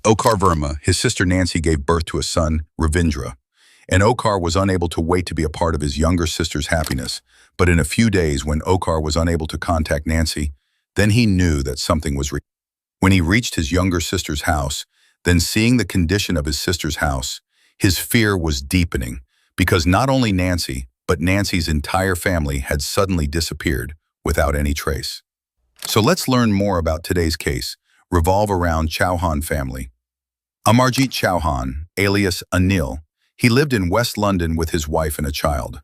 Okar Verma, his sister Nancy gave birth to a son, Ravindra, and Okar was unable to wait to be a part of his younger sister's happiness. But in a few days, when Okar was unable to contact Nancy, then he knew that something was when he reached his younger sister's house, then seeing the condition of his sister's house, his fear was deepening because not only Nancy, but Nancy's entire family had suddenly disappeared without any trace. So let's learn more about today's case, revolve around Chuhan family. Amarjit Chuhan, alias Anil, he lived in West London with his wife and a child.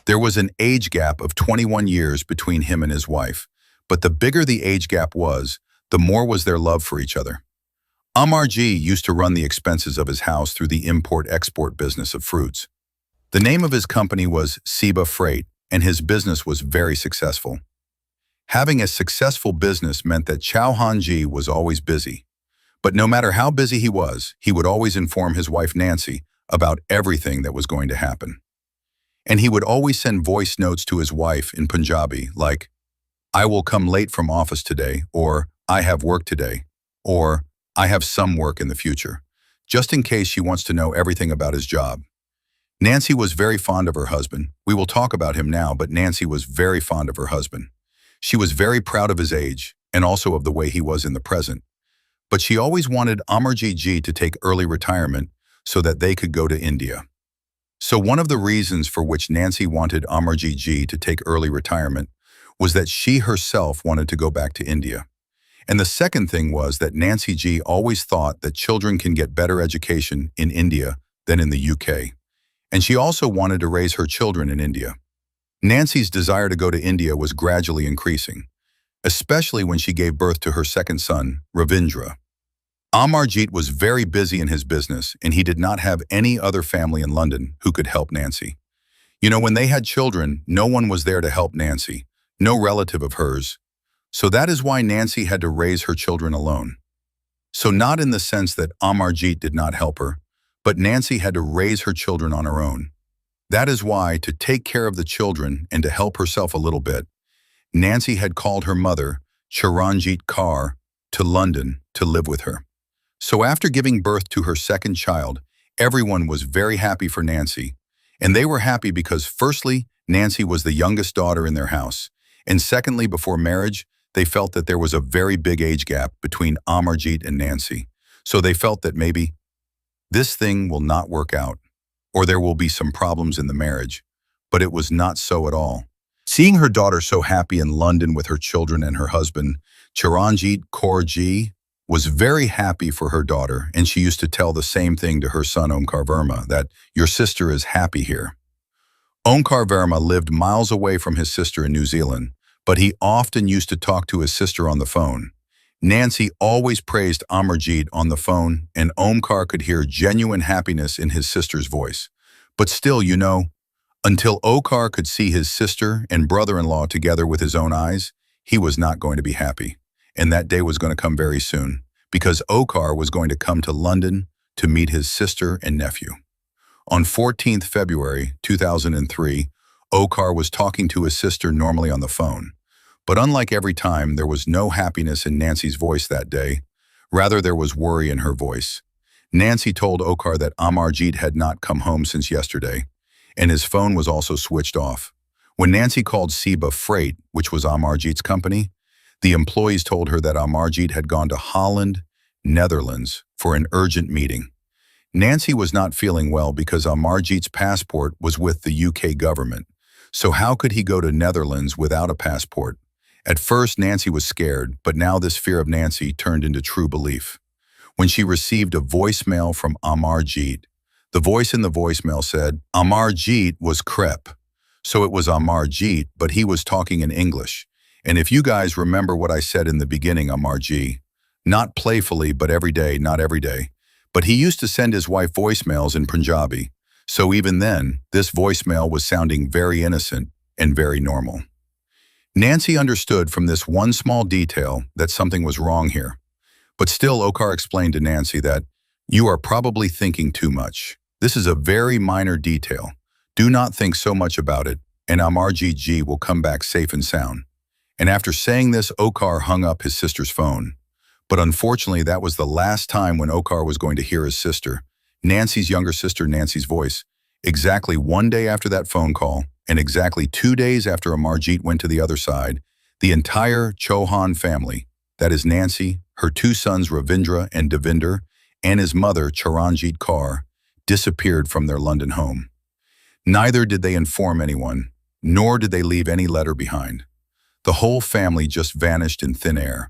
There was an age gap of 21 years between him and his wife, but the bigger the age gap was, the more was their love for each other. Amarjit used to run the expenses of his house through the import-export business of fruits. The name of his company was Seba Freight, and his business was very successful. Having a successful business meant that Chuhanji was always busy. But no matter how busy he would always inform his wife Nancy about everything that was going to happen. And he would always send voice notes to his wife in Punjabi like, "I will come late from office today," or "I have work today," or "I have some work in the future," just in case she wants to know everything about his job. Nancy was very fond of her husband. We will talk about him now, but Nancy was very fond of her husband. She was very proud of his age and also of the way he was in the present. But she always wanted Amarjit Ji to take early retirement so that they could go to India. So one of the reasons for which Nancy wanted Amarjit Ji to take early retirement was that she herself wanted to go back to India. And the second thing was that Nancy Ji always thought that children can get better education in India than in the UK. And she also wanted to raise her children in India. Nancy's desire to go to India was gradually increasing, especially when she gave birth to her second son, Ravindra. Amarjit was very busy in his business, and he did not have any other family in London who could help Nancy. You know, when they had children, no one was there to help Nancy, no relative of hers. So that is why Nancy had to raise her children alone. So not in the sense that Amarjit did not help her, but Nancy had to raise her children on her own. That is why, to take care of the children and to help herself a little bit, Nancy had called her mother, Charanjit Kaur, to London to live with her. So after giving birth to her second child, everyone was very happy for Nancy. And they were happy because firstly, Nancy was the youngest daughter in their house. And secondly, before marriage, they felt that there was a very big age gap between Amarjit and Nancy. So they felt that maybe this thing will not work out, or there will be some problems in the marriage. But it was not so at all. Seeing her daughter so happy in London with her children and her husband, Charanjit Kaur Ji was very happy for her daughter, and she used to tell the same thing to her son Omkar Verma, that your sister is happy here. Omkar Verma lived miles away from his sister in New Zealand, but he often used to talk to his sister on the phone. Nancy always praised Amarjit on the phone, and Omkar could hear genuine happiness in his sister's voice. But still, you know, until Omkar could see his sister and brother-in-law together with his own eyes, he was not going to be happy. And that day was going to come very soon, because Omkar was going to come to London to meet his sister and nephew. On 14th February 2003, Omkar was talking to his sister normally on the phone. But unlike every time, there was no happiness in Nancy's voice that day. Rather, there was worry in her voice. Nancy told Omkar that Amarjit had not come home since yesterday, and his phone was also switched off. When Nancy called Seba Freight, which was Amarjit's company, the employees told her that Amarjit had gone to Holland, Netherlands, for an urgent meeting. Nancy was not feeling well because Amarjit's passport was with the UK government. So how could he go to Netherlands without a passport? At first, Nancy was scared, but now this fear of Nancy turned into true belief. When she received a voicemail from Amarjit, the voice in the voicemail said, Amarjit was crep. So it was Amarjit, but he was talking in English. And if you guys remember what I said in the beginning, Amarjit, not playfully, but every day, not every day. But he used to send his wife voicemails in Punjabi. So even then, this voicemail was sounding very innocent and very normal. Nancy understood from this one small detail that something was wrong here. But still, Omkar explained to Nancy that, you are probably thinking too much. This is a very minor detail. Do not think so much about it, and Amarjit Ji will come back safe and sound. And after saying this, Omkar hung up his sister's phone. But unfortunately, that was the last time when Okar was going to hear his sister, Nancy's younger sister, Nancy's voice. Exactly 1 day after that phone call, and exactly 2 days after Amarjit went to the other side, the entire Chuhan family, that is Nancy, her two sons Ravindra and Devinder, and his mother Charanjit Kaur, disappeared from their London home. Neither did they inform anyone, nor did they leave any letter behind. The whole family just vanished in thin air.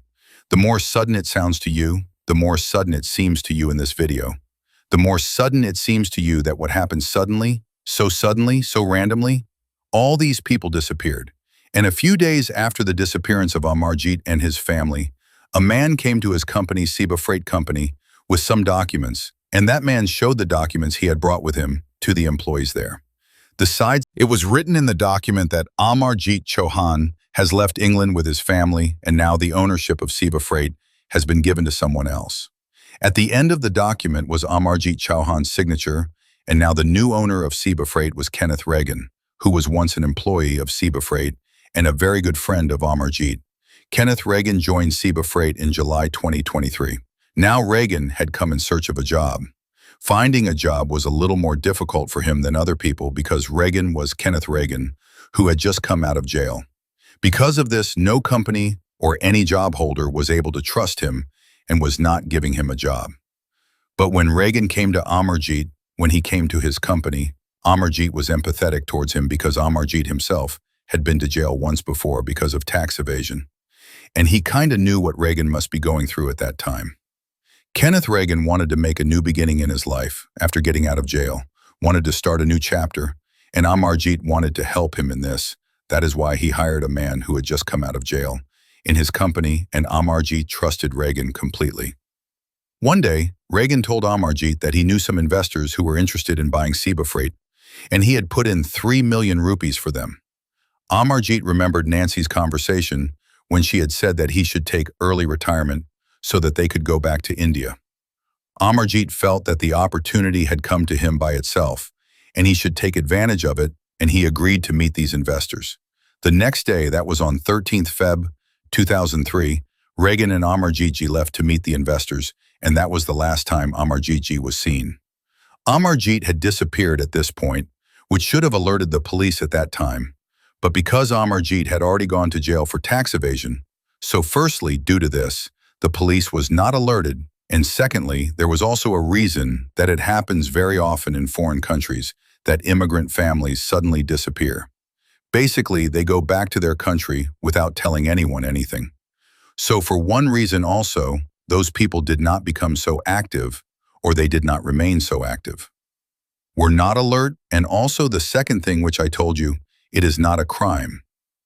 The more sudden it sounds to you, the more sudden it seems to you in this video. The more sudden it seems to you that what happened suddenly, so randomly, all these people disappeared. And a few days after the disappearance of Amarjit and his family, a man came to his company, Seba Freight Company, with some documents, and that man showed the documents he had brought with him to the employees there. It was written in the document that Amarjit Chuhan has left England with his family, and now the ownership of Seba Freight has been given to someone else. At the end of the document was Amarjit Chauhan's signature, and now the new owner of Seba Freight was Kenneth Reagan, who was once an employee of Seba Freight and a very good friend of Amarjit. Kenneth Reagan joined Seba Freight in July 2023. Now Reagan had come in search of a job. Finding a job was a little more difficult for him than other people because Reagan was Kenneth Reagan, who had just come out of jail. Because of this, no company or any job holder was able to trust him and was not giving him a job. But when Reagan came to Amarjit, when he came to his company, Amarjit was empathetic towards him because Amarjit himself had been to jail once before because of tax evasion. And he kinda knew what Reagan must be going through at that time. Kenneth Reagan wanted to make a new beginning in his life after getting out of jail, wanted to start a new chapter, and Amarjit wanted to help him in this. That is why he hired a man who had just come out of jail in his company, and Amarjit trusted Reagan completely. One day, Reagan told Amarjit that he knew some investors who were interested in buying Seba Freight, and he had put in 3 million rupees for them. Amarjit remembered Nancy's conversation when she had said that he should take early retirement so that they could go back to India. Amarjit felt that the opportunity had come to him by itself, and he should take advantage of it, and he agreed to meet these investors. The next day, that was on 13th Feb 2003, Reagan and Amarjit left to meet the investors, and that was the last time Amarjit was seen. Amarjit had disappeared at this point, which should have alerted the police at that time. But because Amarjit had already gone to jail for tax evasion, so firstly, due to this, the police was not alerted, and secondly, there was also a reason that it happens very often in foreign countries that immigrant families suddenly disappear. Basically, they go back to their country without telling anyone anything. So for one reason also, those people did not become so active, or they did not remain so active. We're not alert, and also the second thing which I told you, it is not a crime.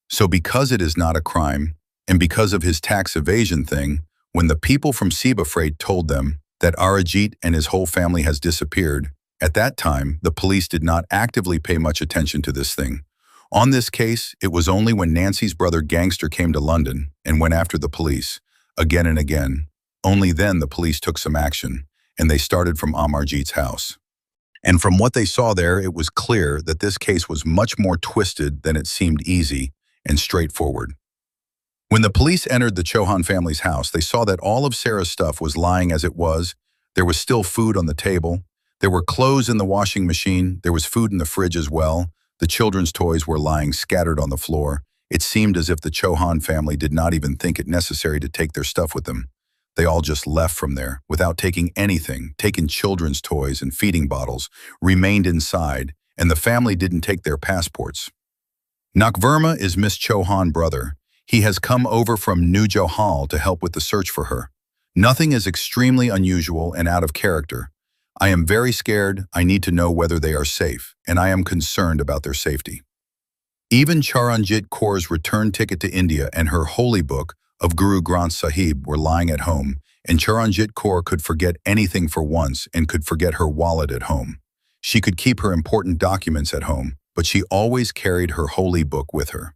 So because it is not a crime, and because of his tax evasion thing, when the people from Seba Freight told them that Amarjit and his whole family has disappeared, at that time, the police did not actively pay much attention to this thing. On this case, it was only when Nancy's brother Gangster came to London and went after the police, again and again, only then the police took some action, and they started from Amarjit's house. And from what they saw there, it was clear that this case was much more twisted than it seemed easy and straightforward. When the police entered the Chuhan family's house, they saw that all of Sarah's stuff was lying as it was. There was still food on the table. There were clothes in the washing machine. There was food in the fridge as well. The children's toys were lying scattered on the floor. It seemed as if the Chuhan family did not even think it necessary to take their stuff with them. They all just left from there without taking anything, taken children's toys and feeding bottles, remained inside, and the family didn't take their passports. Nakverma is Miss Chuhan's brother. He has come over from New Johal to help with the search for her. Nothing is extremely unusual and out of character. I am very scared. I need to know whether they are safe, and I am concerned about their safety. Even Charanjit Kaur's return ticket to India and her holy book of Guru Granth Sahib were lying at home, and Charanjit Kaur could forget anything for once and could forget her wallet at home. She could keep her important documents at home, but she always carried her holy book with her.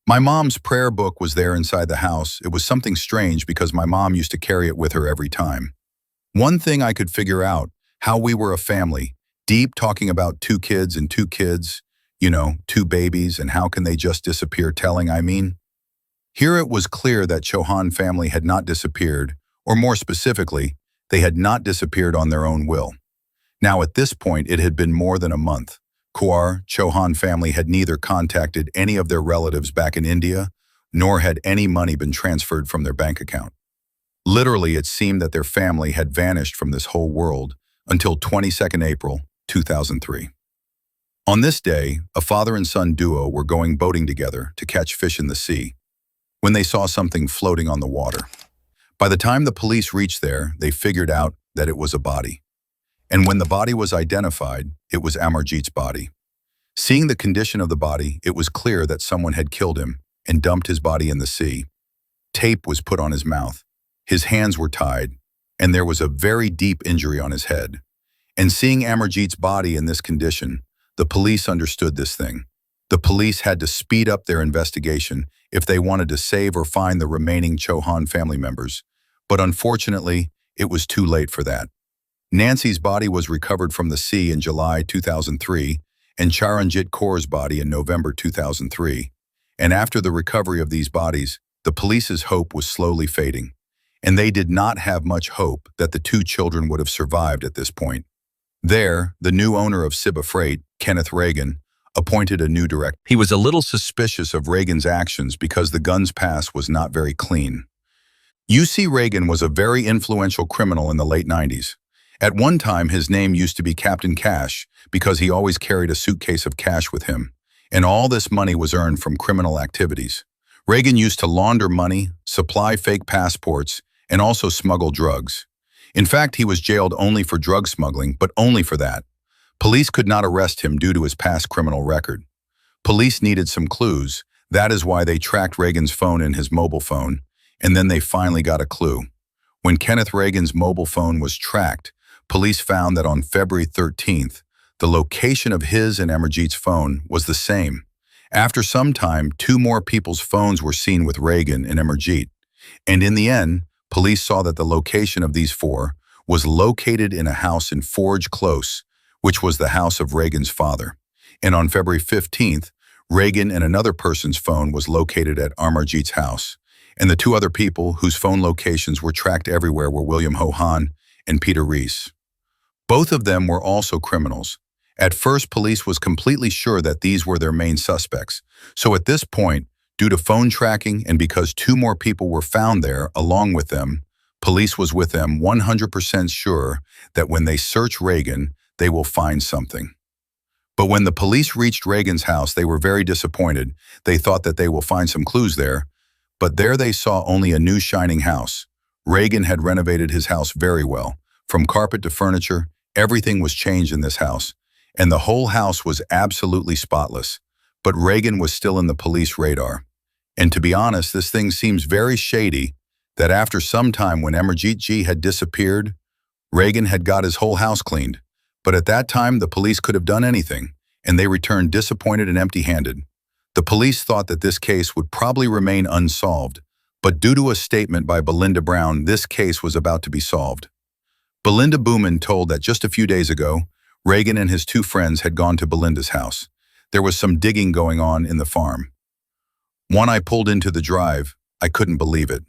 My mom's prayer book was there inside the house. It was something strange because my mom used to carry it with her every time. One thing I could figure out, how we were a family, deep talking about 2 kids and 2 kids, 2 babies, and how can they just disappear telling, I mean? Here it was clear that Chuhan family had not disappeared, Or more specifically, they had not disappeared on their own will. Now at this point, it had been more than a month. Chuhan family had neither contacted any of their relatives back in India, nor had any money been transferred from their bank account. Literally, it seemed that their family had vanished from this whole world until 22nd April, 2003. On this day, a father and son duo were going boating together to catch fish in the sea when they saw something floating on the water. By the time the police reached there, they figured out that it was a body. And when the body was identified, it was Amarjeet's body. Seeing the condition of the body, it was clear that someone had killed him and dumped his body in the sea. Tape was put on his mouth, his hands were tied, and there was a very deep injury on his head. And seeing Amarjeet's body in this condition, the police understood this thing. The police had to speed up their investigation if they wanted to save or find the remaining Chuhan family members. But unfortunately, it was too late for that. Nancy's body was recovered from the sea in July 2003 and Youre Quires' body in November 2003. And after the recovery of these bodies, the police's hope was slowly fading. And they did not have much hope that the two children would have survived at this point. There, the new owner of Ciba Freight, Kenneth Reagan, appointed a new director. He was a little suspicious of Reagan's actions because the guns past was not very clean. U.C. Reagan was a very influential criminal in the late 90s. At one time, his name used to be Captain Cash because he always carried a suitcase of cash with him, and all this money was earned from criminal activities. Reagan used to launder money, supply fake passports, and also smuggle drugs. In fact, he was jailed only for drug smuggling, but only for that. Police could not arrest him due to his past criminal record. Police needed some clues. That is why they tracked Reagan's phone and his mobile phone, and then they finally got a clue. When Kenneth Reagan's mobile phone was tracked, police found that on February 13th, the location of his and Amarjeet's phone was the same. After some time, two more people's phones were seen with Reagan and Amarjeet. And in the end, police saw that the location of these four was located in a house in Forge Close, which was the house of Reagan's father. And on February 15th, Reagan and another person's phone was located at Amarjeet's house. And the two other people whose phone locations were tracked everywhere were William Chuhan and Peter Reese. Both of them were also criminals. At first, police was completely sure that these were their main suspects. So at this point, due to phone tracking and because two more people were found there along with them, police was with them 100% sure that when they search Reagan, they will find something. But when the police reached Reagan's house, they were very disappointed. They thought that they will find some clues there, but there they saw only a new shining house. Reagan had renovated his house very well. From carpet to furniture, everything was changed in this house, and the whole house was absolutely spotless. But Reagan was still in the police radar. And to be honest, this thing seems very shady that after some time when Amarjeet Ji had disappeared, Reagan had got his whole house cleaned. But at that time, the police could have done anything, and they returned disappointed and empty-handed. The police thought that this case would probably remain unsolved, but due to a statement by Belinda Brown, this case was about to be solved. Belinda Booman told that just a few days ago, Reagan and his two friends had gone to Belinda's house. There was some digging going on in the farm. When I pulled into the drive, I couldn't believe it.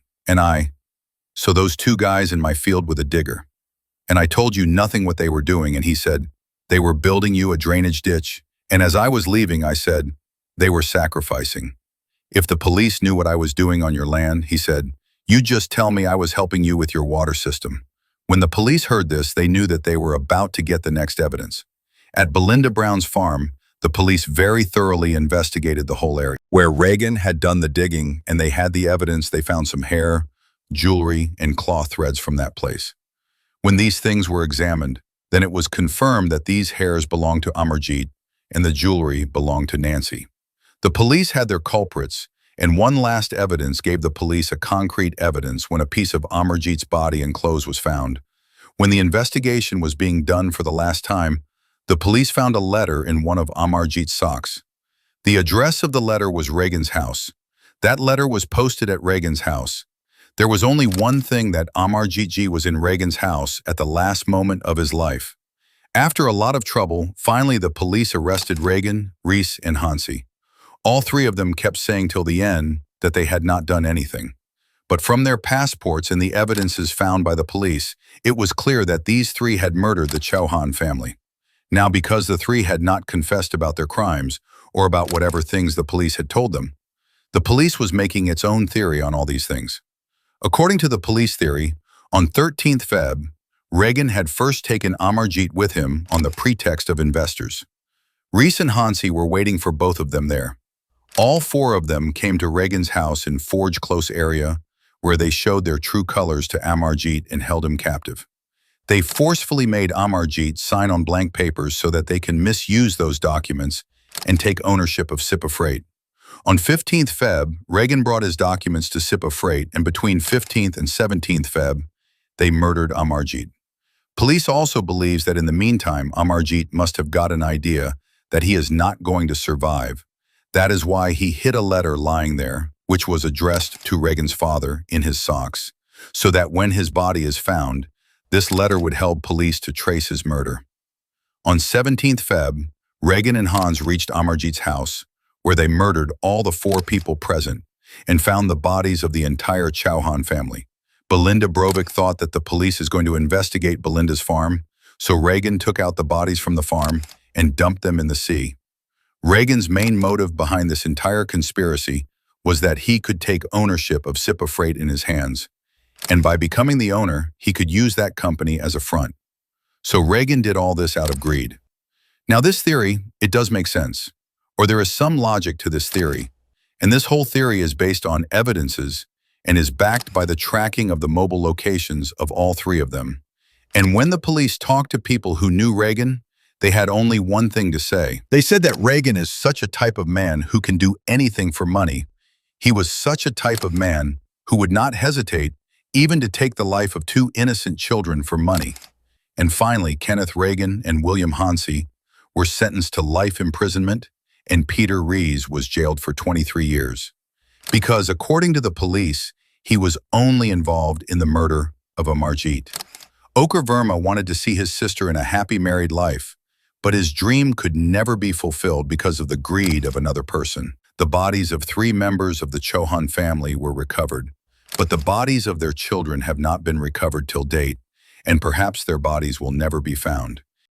So those two guys in my field with a digger. And I told you nothing what they were doing, and he said, they were building you a drainage ditch. And as I was leaving, I said, they were sacrificing. If the police knew what I was doing on your land, he said, you just tell me I was helping you with your water system. When the police heard this, they knew that they were about to get the next evidence. At Belinda Brown's farm, the police very thoroughly investigated the whole area. Where Reagan had done the digging and they had the evidence, they found some hair, jewelry, and cloth threads from that place. When these things were examined, then it was confirmed that these hairs belonged to Amarjeet and the jewelry belonged to Nancy. The police had their culprits, and one last evidence gave the police a concrete evidence when a piece of Amarjeet's body and clothes was found. When the investigation was being done for the last time, the police found a letter in one of Amarjeet's socks. The address of the letter was Reagan's house. That letter was posted at Reagan's house. There was only one thing that Amarjeet Ji was in Reagan's house at the last moment of his life. After a lot of trouble, finally the police arrested Reagan, Reese, and Hansi. All three of them kept saying till the end that they had not done anything. But from their passports and the evidences found by the police, it was clear that these three had murdered the Chuhan family. Now, because the three had not confessed about their crimes or about whatever things the police had told them, the police was making its own theory on all these things. According to the police theory, on 13th Feb, Regan had first taken Amarjeet with him on the pretext of investors. Reese and Hansi were waiting for both of them there. All four of them came to Regan's house in Forge Close area, where they showed their true colors to Amarjeet and held him captive. They forcefully made Amarjeet sign on blank papers so that they can misuse those documents and take ownership of Sipa Freight. On 15th Feb, Regan brought his documents to Sipa Freight, and between 15th and 17th Feb, they murdered Amarjeet. Police also believes that in the meantime, Amarjeet must have got an idea that he is not going to survive. That is why he hid a letter lying there, which was addressed to Regan's father in his socks, so that when his body is found, this letter would help police to trace his murder. On 17th Feb, Regan and Hans reached Amarjeet's house, where they murdered all the four people present and found the bodies of the entire Chuhan family. Belinda Brovik thought that the police is going to investigate Belinda's farm, so Regan took out the bodies from the farm and dumped them in the sea. Regan's main motive behind this entire conspiracy was that he could take ownership of Sipa Freight in his hands, and by becoming the owner, he could use that company as a front. So Regan did all this out of greed. Now this theory, it does make sense, or there is some logic to this theory, and this whole theory is based on evidences and is backed by the tracking of the mobile locations of all three of them. And when the police talked to people who knew Regan, they had only one thing to say. They said that Regan is such a type of man who can do anything for money. He was such a type of man who would not hesitate even to take the life of two innocent children for money. And finally, Kenneth Regan and William Hansi were sentenced to life imprisonment, and Peter Rees was jailed for 23 years. Because according to the police, he was only involved in the murder of Amarjeet. Okur Verma wanted to see his sister in a happy married life, but his dream could never be fulfilled because of the greed of another person. The bodies of three members of the Chuhan family were recovered, but the bodies of their children have not been recovered till date, and perhaps their bodies will never be found.